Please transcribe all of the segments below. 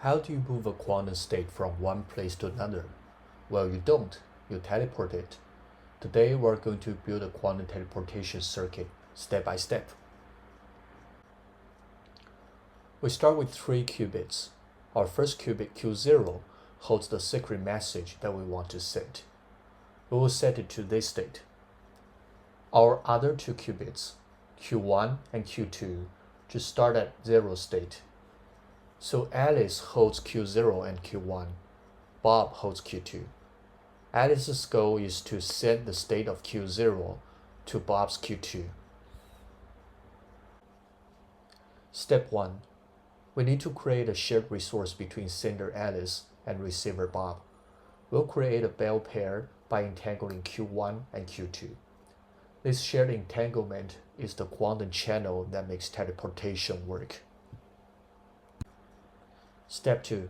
How do you move a quantum state from one place to another? Well, you don't. You teleport it. Today, we're going to build a quantum teleportation circuit step by step. We start with 3 qubits. Our first qubit, Q0, holds the secret message that we want to set. We will set it to this state. Our other 2 qubits, Q1 and Q2, just start at 0 state. So Alice holds Q0 and Q1. Bob holds Q2. Alice's goal is to set the state of Q0 to Bob's Q2. Step 1. We need to create a shared resource between sender Alice and receiver Bob. We'll create a bell pair by entangling Q1 and Q2. This shared entanglement is the quantum channel that makes teleportation work. Step 2.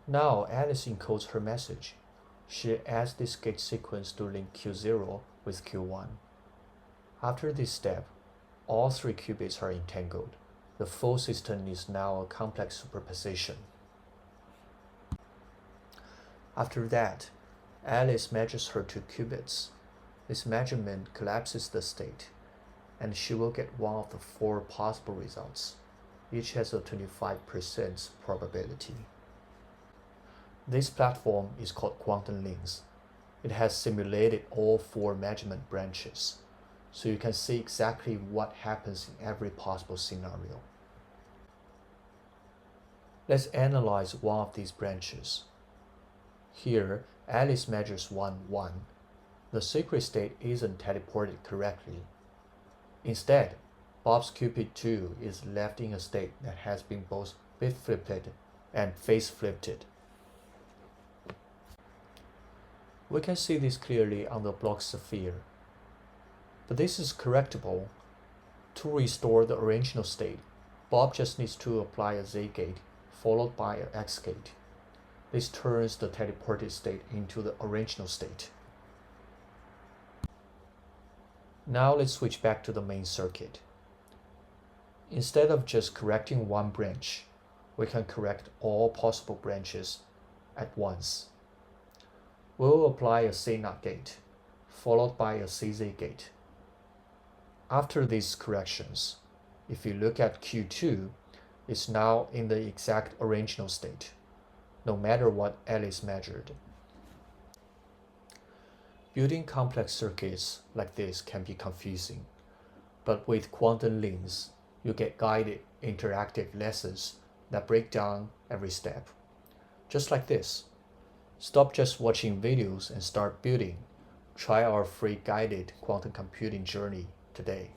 Now Alice encodes her message. She adds this gate sequence to link Q0 with Q1. After this step, all 3 qubits are entangled. The full system is now a complex superposition. After that, Alice measures her 2 qubits. This measurement collapses the state, and she will get one of the 4 possible results. Each has a 25% probability. This platform is called Quantumlings. It has simulated all 4 measurement branches, so you can see exactly what happens in every possible scenario. Let's analyze one of these branches. Here, Alice measures 1, 1. The secret state isn't teleported correctly. Instead, Bob's Qubit 2 is left in a state that has been both bit-flipped and phase-flipped. We can see this clearly on the block sphere. But this is correctable. To restore the original state, Bob just needs to apply a Z gate followed by an X gate. This turns the teleported state into the original state. Now let's switch back to the main circuit. Instead of just correcting one branch, we can correct all possible branches at once. We'll apply a C0 gate, followed by a CZ gate. After these corrections, if you look at Q2, it's now in the exact original state, no matter what Alice measured. Building complex circuits like this can be confusing, but with Quantumlings, you get guided, interactive lessons that break down every step. Just like this. Stop just watching videos and start building. Try our free guided quantum computing journey today.